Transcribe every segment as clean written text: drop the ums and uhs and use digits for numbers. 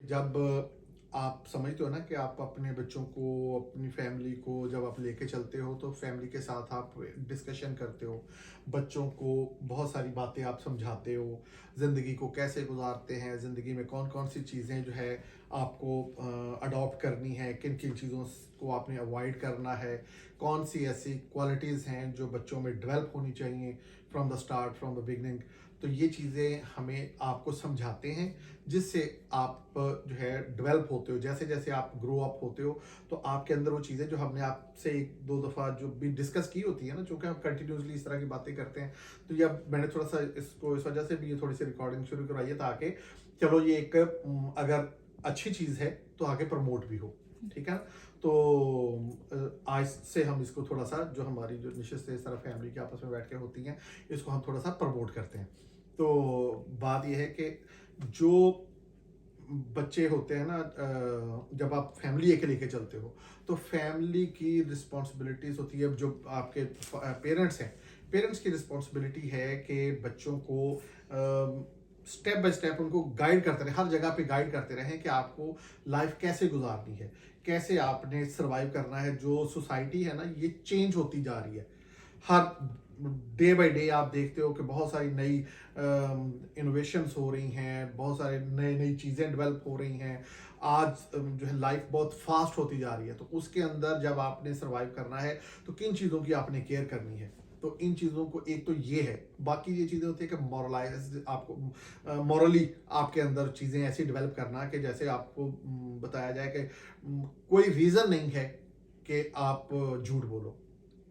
जब आप समझते हो ना कि आप अपने बच्चों को, अपनी फैमिली को जब आप लेके चलते हो तो फैमिली के साथ आप डिस्कशन करते हो, बच्चों को बहुत सारी बातें आप समझाते हो, ज़िंदगी को कैसे गुजारते हैं, ज़िंदगी में कौन कौन सी चीज़ें जो है आपको अडॉप्ट करनी है, किन किन चीज़ों को आपने अवॉइड करना है, कौन सी ऐसी क्वालिटीज़ हैं जो बच्चों में डेवलप होनी चाहिए from the start, from the beginning. तो ये चीज़ें हमें आपको समझाते हैं, जिससे आप जो है डेवलप होते हो। जैसे जैसे आप ग्रो अप होते हो तो आपके अंदर वो चीज़ें जो हमने आपसे एक दो दफ़ा जो भी डिस्कस की होती है ना, चूँकि हम कंटिन्यूसली इस तरह की बातें करते हैं, तो ये अब मैंने थोड़ा सा इसको इस वजह से भी ये थोड़ी सी रिकॉर्डिंग शुरू करवाई है, ताकि चलो ये एक अगर अच्छी चीज़ है तो आगे प्रमोट भी हो। ठीक है ना? तो आज से हम इसको थोड़ा सा, जो हमारी जो नशिस्तें इस तरह फैमिली के आपस में बैठ के होती हैं, इसको हम थोड़ा सा प्रमोट करते हैं। तो बात यह है कि जो बच्चे होते हैं ना, जब आप फैमिली एक लेके चलते हो तो फैमिली की रिस्पॉन्सिबिलिटीज होती है। जो आपके पेरेंट्स हैं, पेरेंट्स की रिस्पॉन्सिबिलिटी है कि बच्चों को स्टेप बाय स्टेप उनको गाइड करते रहे, हर जगह पे गाइड करते रहें कि आपको लाइफ कैसे गुजारनी है, कैसे आपने सर्वाइव करना है। जो सोसाइटी है ना, ये चेंज होती जा रही है। हर डे बाय डे आप देखते हो कि बहुत सारी नई इनोवेशंस हो रही हैं, बहुत सारे नई नई चीज़ें डेवलप हो रही हैं। आज जो है लाइफ बहुत फास्ट होती जा रही है, तो उसके अंदर जब आपने सर्वाइव करना है तो किन चीज़ों की आपने केयर करनी है। तो इन चीज़ों को, एक तो ये है, बाकी ये चीज़ें होती है कि मॉरलाइज आपको मॉरली आपके अंदर चीज़ें ऐसी डेवलप करना कि जैसे आपको बताया जाए कि कोई रीज़न नहीं है कि आप झूठ बोलो।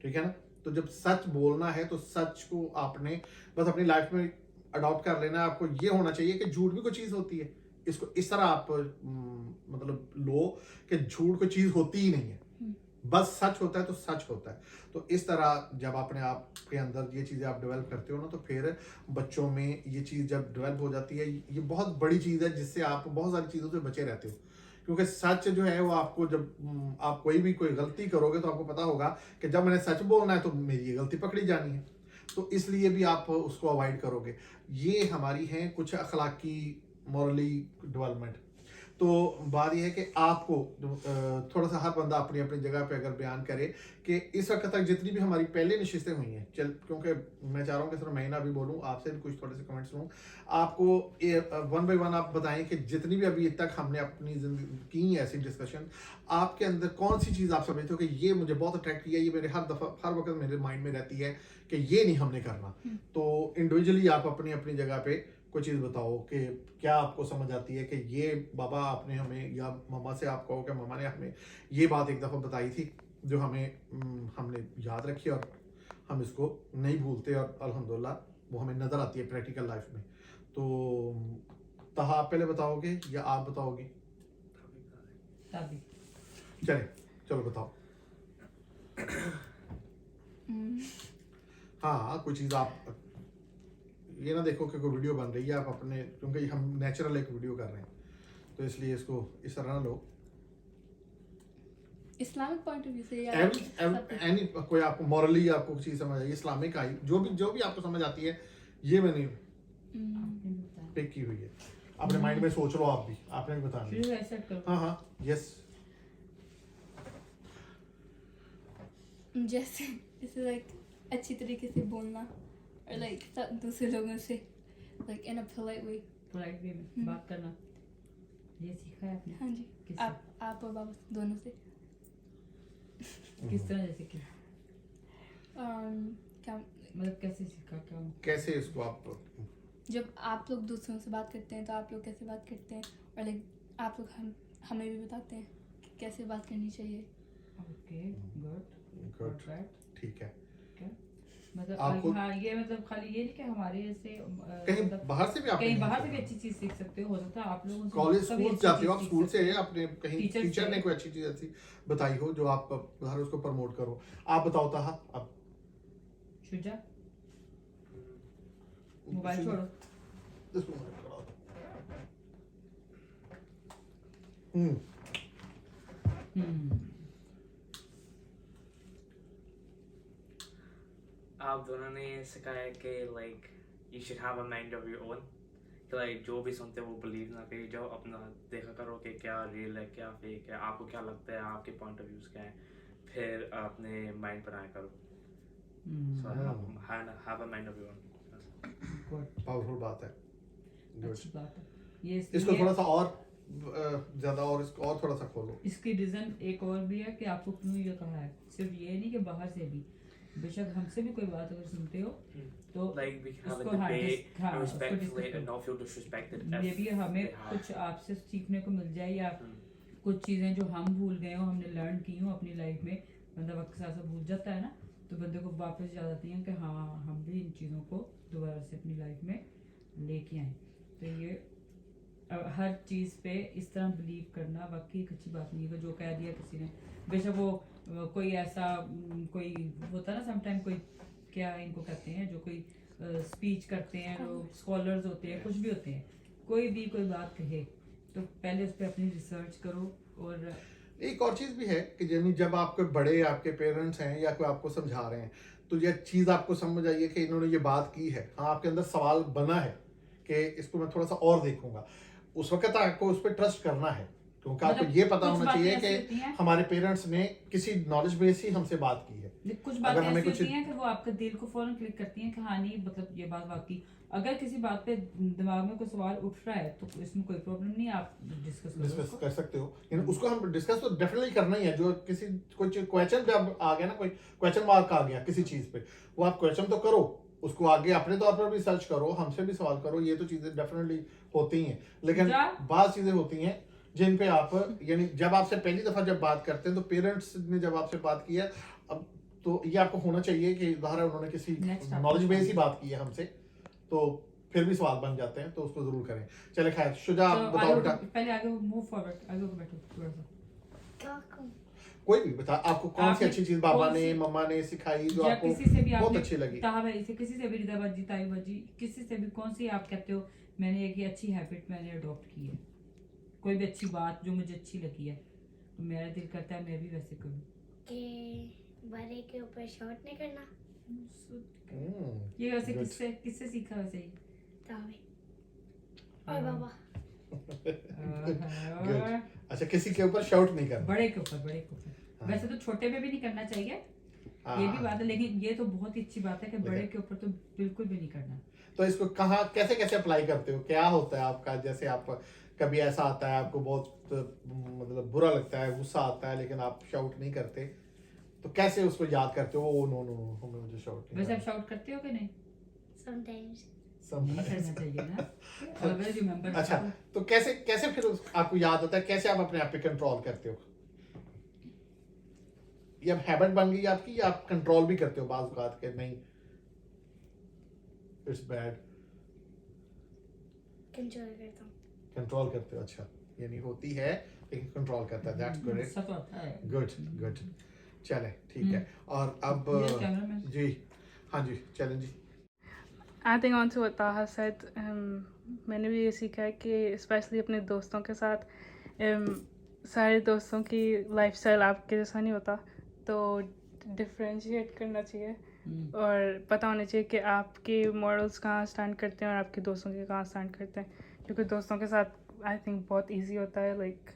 ठीक है ना? तो जब सच बोलना है तो सच को आपने बस अपनी लाइफ में अडॉप्ट कर लेना है। आपको ये होना चाहिए कि झूठ भी कोई चीज़ होती है। इसको इस तरह आप मतलब लो कि झूठ कोई चीज़ होती ही नहीं है। बस सच होता है तो सच होता है। तो इस तरह जब अपने आप के अंदर ये चीज़ें आप डेवलप करते हो ना, तो फिर बच्चों में ये चीज़ जब डेवलप हो जाती है, ये बहुत बड़ी चीज़ है जिससे आप बहुत सारी चीज़ों से बचे रहते हो। क्योंकि सच जो है वो आपको, जब आप कोई गलती करोगे तो आपको पता होगा कि जब मैंने सच बोलना है तो मेरी ये गलती पकड़ी जानी है। तो इसलिए भी आप उसको अवॉइड करोगे। ये हमारी हैं कुछ अखलाकी, मॉरली डेवलपमेंट। तो बात यह है कि आपको थोड़ा सा हर बंदा अपनी अपनी जगह पे अगर बयान करे कि इस वक्त तक जितनी भी हमारी पहले नशिस्तें हुई हैं, चल क्योंकि मैं चाह रहा हूँ कि सिर्फ मैं ना भी बोलूँ, आपसे भी कुछ थोड़े से कमेंट्स लूँ। आपको वन बाय वन आप बताएं कि जितनी भी अभी तक हमने अपनी जिंदगी की ऐसी डिस्कशन, आपके अंदर कौन सी चीज़ आप समझते हो कि ये मुझे बहुत अट्रैक्ट किया, ये मेरे हर दफ़ा हर वक्त मेरे माइंड में रहती है कि ये नहीं हमने करना। तो इंडिविजुअली आप अपनी अपनी जगह पे कोई चीज़ बताओ कि क्या आपको समझ आती है कि ये बाबा आपने हमें, या मम्मा से आप कहो कि मम्मा ने हमें ये बात एक दफ़ा बताई थी जो हमें हमने याद रखी और हम इसको नहीं भूलते, और अल्हम्दुलिल्लाह वो हमें नज़र आती है प्रैक्टिकल लाइफ में। तो तहा आप पहले बताओगे या आप बताओगे? चले, चलो बताओ। हाँ, कोई चीज़ आप ये ना देखो कि कोई वीडियो बन रही है, आप अपने, क्योंकि हम नेचुरल एक वीडियो कर रहे हैं तो इसलिए इसको इस तरह ना लो। इस्लामिक पॉइंट ऑफ व्यू से या एनी कोई आपको मॉरली आपको चीज़ समझ आई, इस्लामिक आई, जो भी आपको समझ आती है, ये मैंने पिक की हुई है। अपने माइंड में सोच लो, आप भी, आपने भी बताना है। हाँ हाँ, यस। जैसे जैसे लाइक अच्छी तरीके से बोलना, और लाइक दूसरे लोगों से like in a polite way में बात करना, ये सीखा है आपने? हाँ जी, किससे? आप और बाबा दोनों से। किस तरह, जैसे कि क्या मतलब कैसे सीखा, क्या कैसे इसको आप, जब आप लोग दूसरों से बात करते हैं तो आप लोग कैसे बात करते हैं, और लाइक आप लोग हमें भी बताते हैं कि कैसे बात करनी चाहिए। ओके, गुड गुड, ठीक है। मतलब आपको हाँ, ये मतलब खाली ये नहीं कि हमारे ऐसे कहीं मतलब बाहर से भी आप, कहीं बाहर से भी अच्छी चीज सीख सकते हो सकता है आप लोग कॉलेज स्कूल जाते हो आप, स्कूल से आपने कहीं टीचर ने कोई अच्छी चीज ऐसी बताई हो जो आप बाहर उसको प्रमोट करो। आप बताओ था अब। शुजा, मोबाइल छोड़ो। आप दोनों ने सिखाया कि like you should have a mind of your own, तो लाइक जो भी सुनते हैं वो बिलीव ना करिए, जो अपना देखा करो कि क्या रियल है क्या फेक है, आपको क्या लगता है, आपके पॉइंट ऑफ व्यूज क्या है, फिर अपने माइंड बनाया करो। So have a mind of your own. Good, powerful बात है। Good. अच्छी बात है ये। इसको इसलिए थोड़ा सा और ज्यादा और इसको और थोड़ा सा खोलो। इसकी रीजन एक और भी है कि आपको क्यों ये कहा है, सिर्फ ये नहीं कि बाहर से भी, बेशक हमसे भी कोई बात अगर सुनते हो तो Like we can have उसको a debate उसको respectfully discuss and not feel disrespected. करो। ये भी हमें कुछ आपसे सीखने को मिल जाए, या कुछ चीज़ें जो हम भूल गए हो हमने लर्न की हो अपनी लाइफ में। बंदा वक्त के साथ साथ भूल जाता है ना, तो बंदे को वापस याद आती है कि हाँ हम भी इन चीज़ों को दोबारा से अपनी लाइफ में लेके आए। तो ये हर चीज़ पे इस तरह बिलीव करना वाकई एक अच्छी बात नहीं है। जो कह दिया किसी ने, बेशक वो कोई ऐसा कोई होता है ना समटाइम, कोई क्या इनको कहते हैं जो कोई स्पीच करते हैं, लोग स्कॉलर्स होते हैं, कुछ भी होते हैं, कोई भी कोई बात कहे तो पहले उस पर अपनी रिसर्च करो। और एक और चीज भी है कि यानी जब आपके बड़े आपके पेरेंट्स हैं या कोई आपको समझा रहे हैं, तो ये चीज आपको समझ आई है कि इन्होंने ये बात की है, हाँ आपके अंदर सवाल बना है कि इसको मैं थोड़ा सा और देखूंगा, उस वक्त आपको उस पर ट्रस्ट करना है, क्योंकि आपको मतलब ये पता कुछ होना बातें चाहिए ऐसी कि होती हैं, हमारे पेरेंट्स ने किसी नॉलेज बेस ही हमसे बात की है। कुछ अगर बातें हमें ऐसी कुछ होती हैं कि वो आपके दिल को फौरन क्लिक करती हैं कि हाँ नहीं मतलब ये बात वाकई। अगर किसी बात पे दिमाग में कोई सवाल उठ रहा है तो इसमें कोई प्रॉब्लम नहीं है, आप डिस्कस डिस्कस कर सकते हो, यानी उसको हम डिस्कस तो डेफिनेटली करना ही है। जो किसी कोई क्वेश्चन जब आ गया ना, कोई क्वेश्चन मार्क आ गया किसी चीज पे, वो आप क्वेश्चन तो करो, उसको आगे अपने तौर पर भी सर्च करो, हमसे भी सवाल करो, ये तो चीजें डेफिनेटली होती हैं। लेकिन बात चीजें होती हैं जिन पे आप, यानी जब आपसे पहली दफा जब बात करते हैं तो पेरेंट्स ने जब आपसे बात की है, अब तो ये आपको होना चाहिए कि ज़ाहिर है उन्होंने किसी नॉलेज बेस ही बात की है हमसे, तो फिर भी सवाल बन जाते हैं, तो उसको जरूर करें। चले खैर शुजा, आप बताओ बेटा। पहले आगे मूव फॉरवर्ड, आगे को बैठो थोड़ा सा। क्या कहूँ? कोई भी बता, आपको कौन सी आपने अच्छी चीज बाबा कौन ने सी- मम्मा ने सिखाई जो या आपको किसी से भी बहुत आपने अच्छी लगी? कहा भाई से, किसी से भी रिदा बाजी ताई बाजी किसी से भी, कौन सी आप कहते हो मैंने एक ये अच्छी हैबिट मैंने अडॉप्ट की है, कोई भी अच्छी बात जो मुझे अच्छी लगी है, तो मेरा दिल करता है मैं भी वैसे करूँ। कि बड़े के ऊपर शॉट नहीं करना। ये वैसे Good. किससे किससे सीखा वैसे ही? तावे और बाबा। Good. अच्छा, किसी के ऊपर शाउट नहीं करना। बड़े के ऊपर, बड़े के ऊपर। हाँ। वैसे तो छोटे पे भी नहीं करना चाहिए, हाँ, ये भी बात है, लेकिन ये तो बहुत ही अच्छी बात है कि बड़े के ऊपर तो बिल्कुल भी नहीं करना। तो इसको कहाँ कैसे कैसे अप्लाई करते हो? क्या होता है आपका, जैसे आप कभी ऐसा आता है आपको बहुत मतलब बुरा लगता है, गुस्सा आता है, लेकिन आप शाउट नहीं करते, तो कैसे उसको याद करते हो? ओ नो नो नो, हमें मुझे शाउट नहीं वैसे आप करना। शाउट करते हो कि नहीं? समटाइम्स नहीं करना चाहिए ना। Always remember। अच्छा, तो कैसे कैसे फिर आपको याद आता है, कैसे आप अपने आप पे कंट्रोल करते हो? ये अब हैबिट बन गई आपकी, या आप कंट्रोल भी करते हो बाज़ औक़ात के नहीं इट्स बैड? कंट्रोल करता हूँ। कंट्रोल करते हो, अच्छा, यानी होती है लेकिन कंट्रोल करता है, दैट्स गुड। गुस्सा तो आता है। गुड गुड, चले ठीक है। और अब ये कैमरामैन। जी, हाँ जी, चलें जी। Adding on to what Taha said, मैंने भी ये सीखा है कि स्पेशली अपने दोस्तों के साथ, सारे दोस्तों की लाइफस्टाइल आपके जैसा नहीं होता, तो डिफरेंशिएट करना चाहिए और पता होना चाहिए कि आपके मॉरल्स कहाँ स्टैंड करते हैं और आपके दोस्तों के कहाँ स्टैंड करते हैं, क्योंकि दोस्तों के साथ आई थिंक बहुत इजी होता है लाइक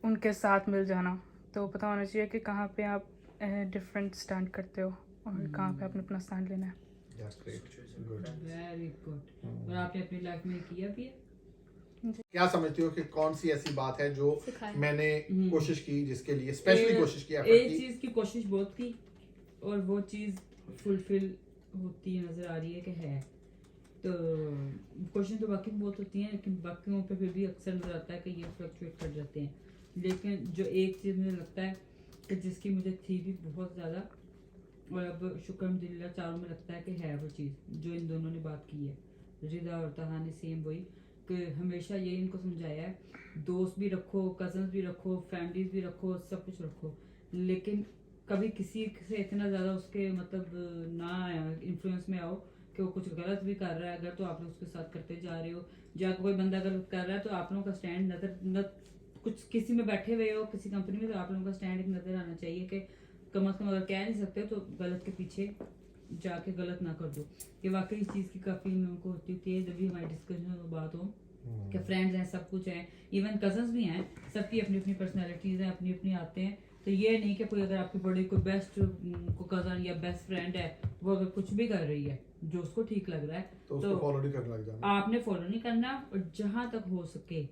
उनके साथ मिल जाना, तो पता होना चाहिए कि कहाँ पे आप डिफरेंट स्टैंड करते हो और कहाँ पे आपने अपना स्टैंड लेना है। That's great, good. Very good. और आपने अपनी लाइफ में किया भी है? क्या समझती हो कि कौन सी ऐसी बात है जो सिखाया। मैंने कोशिश की, जिसके लिए स्पेशली कोशिश की, एफर्ट एक की? चीज की कोशिश बहुत की और वो चीज फुलफिल होती नजर आ रही है कि है, तो कोशिश तो बाकी बहुत होती हैं, लेकिन बाकियों पे फिर भी अक्सर नजर आता है कि ये फ्लक्चुएट कर जाते हैं। लेकिन जो एक चीज़ मुझे लगता है कि जिसकी मुझे थी भी बहुत ज़्यादा, और अब शुक्र अल्हम्दुलिल्लाह चारों में लगता है कि है वो चीज़ जो इन दोनों ने बात की है, रिदा और तहा ने सेम वही, कि हमेशा ये इनको समझाया है, दोस्त भी रखो, कज़न्स भी रखो, फैमिलीज भी रखो, सब कुछ रखो, लेकिन कभी किसी से इतना ज़्यादा उसके मतलब ना इन्फ्लुएंस में आओ कि वो कुछ गलत भी कर रहा है अगर, तो आप लोग उसके साथ करते जा रहे हो, या कोई बंदा गलत कर रहा है तो आप लोगों का स्टैंड नजर कुछ किसी में बैठे हुए हो किसी कंपनी में, तो आप लोगों का स्टैंड एक नजर आना चाहिए कि कम अज़ कम अगर कह नहीं सकते हो तो गलत के पीछे जाके गलत ना कर दो। कि वाकई इस चीज़ की काफ़ी इन लोगों को होती है जब भी हमारी डिस्कशन में बात हो कि फ्रेंड्स हैं, सब कुछ है, इवन कजन्स भी हैं, सबकी अपनी अपनी पर्सनैलिटीज़ हैं, अपनी अपनी आते हैं। तो ये नहीं कि कोई अगर आपकी बड़ी कोई बेस्ट को कज़न या बेस्ट फ्रेंड है, वो अगर कुछ भी कर रही है जो उसको ठीक लग रहा है तो उसको फॉलो नहीं करने लग जाना। आपने फॉलो नहीं करना, और जहाँ तक हो सके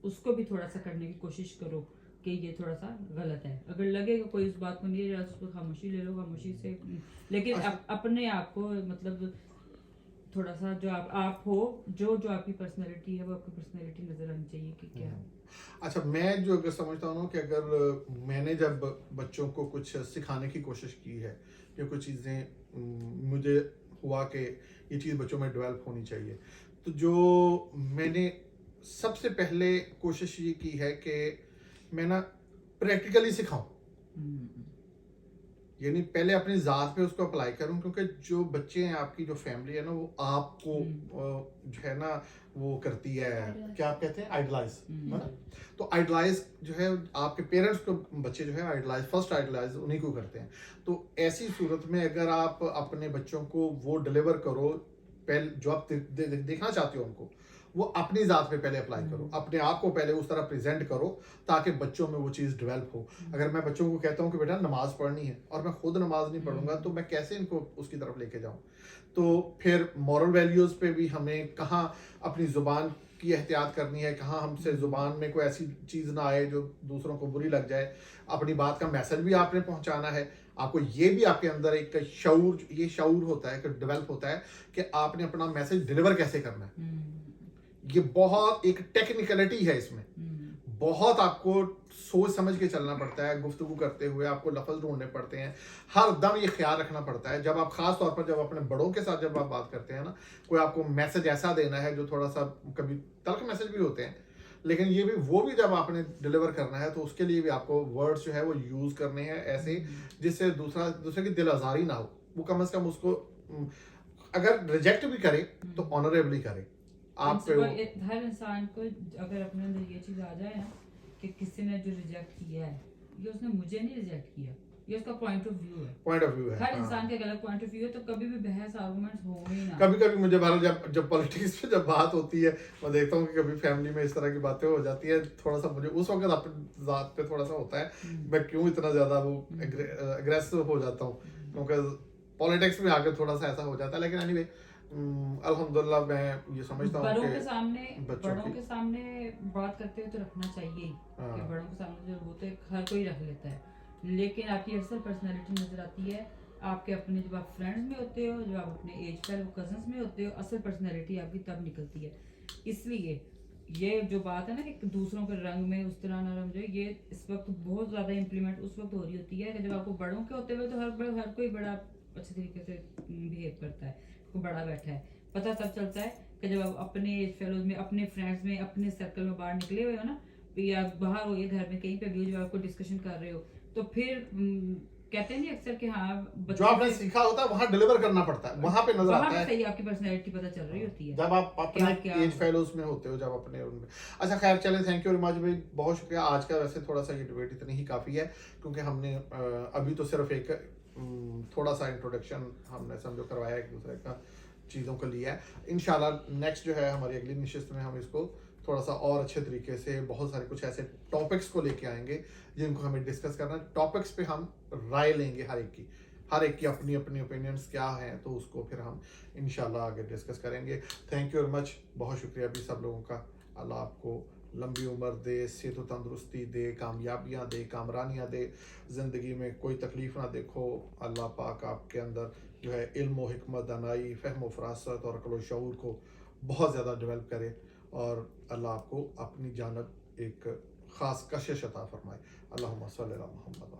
उसको भी थोड़ा सा करने की कोशिश करो कि ये थोड़ा सा गलत है। अगर लगे कि कोई इस बात को नहीं रहा तो उसको खामोशी ले लो, खामोशी से, लेकिन अपने आप को मतलब थोड़ा सा जो आप हो, जो आपकी पर्सनैलिटी है वो आपकी पर्सनैलिटी नजर आनी चाहिए कि क्या। अच्छा, मैं जो अगर समझता हूँ कि अगर मैंने जब बच्चों को कुछ सिखाने की कोशिश की है या कुछ चीज़ें मुझे हुआ कि ये चीज़ बच्चों में डेवलप होनी चाहिए, तो जो मैंने सबसे पहले कोशिश ये की है कि मैं ना प्रैक्टिकली सिखाऊं। यानी पहले अपनी ज़ात पे उसको अप्लाई करूं, क्योंकि जो बच्चे हैं, आपकी जो फैमिली है ना, वो आपको जो है ना वो करती है, क्या आप कहते हैं, आइडलाइज, है ना। तो आइडलाइज जो है आपके पेरेंट्स को, बच्चे जो है आइडलाइज, फर्स्ट आइडलाइज उन्हीं को करते हैं। तो ऐसी सूरत में अगर आप अपने बच्चों को वो डिलीवर करो, पहले जो आप देखना चाहते हो उनको, वो अपनी ज़ात पे पहले अप्लाई करो, अपने आप को पहले उस तरह प्रेजेंट करो ताकि बच्चों में वो चीज़ डेवलप हो। अगर मैं बच्चों को कहता हूँ कि बेटा नमाज पढ़नी है और मैं खुद नमाज नहीं पढ़ूंगा, तो मैं कैसे इनको उसकी तरफ लेके जाऊँ। तो फिर मॉरल वैल्यूज़ पे भी हमें कहाँ अपनी ज़ुबान की एहतियात करनी है, कहाँ हमसे ज़ुबान में कोई ऐसी चीज़ ना आए जो दूसरों को बुरी लग जाए। अपनी बात का मैसेज भी आपने पहुँचाना है, आपको ये भी आपके अंदर एक शऊर, ये शऊर होता है कि डेवलप होता है कि आपने अपना मैसेज डिलीवर कैसे करना है। ये बहुत एक टेक्निकलिटी है, इसमें बहुत आपको सोच समझ के चलना पड़ता है। गुफ्तगू करते हुए आपको लफ्ज़ ढूंढने पड़ते हैं, हर दम ये ख्याल रखना पड़ता है जब आप, खास तौर पर जब अपने बड़ों के साथ जब आप बात करते हैं ना, कोई आपको मैसेज ऐसा देना है जो थोड़ा सा, कभी तल्ख मैसेज भी होते हैं, लेकिन ये भी वो भी जब आपने डिलीवर करना है तो उसके लिए भी आपको वर्ड्स जो है वो यूज़ करने हैं ऐसे जिससे दूसरे की दिल आज़ारी ना हो। वो कम से कम उसको अगर रिजेक्ट भी करे तो ऑनरेबली करे। आप हर इंसान को अगर अपने अंदर ये चीज़ आ जाए ना कि किसी ने जो रिजेक्ट किया है, ये उसने मुझे नहीं रिजेक्ट किया, ये उसका पॉइंट ऑफ व्यू है। हर इंसान के अलग पॉइंट ऑफ व्यू है, तो कभी भी बहस आर्गुमेंट्स हो ही ना। कभी मुझे जब पॉलिटिक्स पे जब बात होती है, मैं देखता हूँ कि कभी फैमिली में इस तरह की बातें हो जाती है, थोड़ा सा मुझे उस वक्त अपनी ज़ात पे थोड़ा सा होता है, मैं क्यों इतना ज़्यादा वो एग्रेसिव हो जाता हूँ, क्योंकि पॉलिटिक्स में आकर थोड़ा सा ऐसा हो जाता है। लेकिन एनीवे अल्हम्दुलिल्लाह मैं ये समझता हूँ बड़ों कि के सामने बात करते हुए तो रखना चाहिए कि बड़ों के सामने जो वो तो हर कोई रख लेता है, लेकिन आपकी असल पर्सनैलिटी नजर आती है आपके अपने, जब आप फ्रेंड्स में होते हो, जब आप अपने एज फेलो कजन्स में होते हो, असल पर्सनैलिटी आपकी तब निकलती है। इसलिए ये जो बात है ना कि दूसरों के रंग में उस तरह ना रंग जाए, ये इस वक्त बहुत ज़्यादा इम्प्लीमेंट उस वक्त हो रही होती है कि जब आपको बड़ों के होते हुए तो हर कोई बड़ा अच्छे तरीके से बिहेव करता है, को बड़ा बैठा है। पता तब चलता है कि जब आप अपने एज फेलोज में, अपने फ्रेंड्स में, अपने सर्कल में बाहर निकले हुए हो ना, या बाहर हो, ये घर में कहीं पे भी जब आपको डिस्कशन कर रहे हो, तो फिर कहते हैं नहीं अक्सर कि हाँ जो आपने सीखा होता है वहाँ डिलीवर करना पड़ता है, वहाँ पे नजर आता है, सही आपकी पर्सनैलिटी पता चल रही होती है जब आप अपने एज फेलोज में होते हो, जब अपने उनमें। अच्छा खैर चले, थैंक यू वेरी मच भाई, बहुत शुक्रिया। आज का वैसे थोड़ा सा ये डिबेट इतनी ही काफ़ी है, क्योंकि हमने अभी तो सिर्फ एक थोड़ा सा इंट्रोडक्शन हमने समझो करवाया एक दूसरे का, चीज़ों को लिया है। इंशाल्लाह नेक्स्ट जो है हमारी अगली नशिस्त में हम इसको थोड़ा सा और अच्छे तरीके से, बहुत सारे कुछ ऐसे टॉपिक्स को लेके आएंगे जिनको हमें डिस्कस करना है। टॉपिक्स पे हम राय लेंगे हर एक की अपनी अपनी ओपिनियंस क्या हैं, तो उसको फिर हम इंशाल्लाह आगे डिस्कस करेंगे। थैंक यू वेरी मच, बहुत शुक्रिया भी सब लोगों का। अल्लाह आपको लंबी उम्र दे, सेहत तंदुरुस्ती दे, कामयाबियाँ दे, कामरानियाँ दे, ज़िंदगी में कोई तकलीफ़ ना देखो। अल्लाह पाक आपके अंदर जो है इल्म व हिकमत, दानाई, फ़हम व फ़रासत और अक़ल व शऊर को बहुत ज़्यादा डेवलप करे, और अल्लाह आपको अपनी जानब एक ख़ास कशिश अता फ़रमाए। अल्लाहुम्मा सल्ली अला मुहम्मद।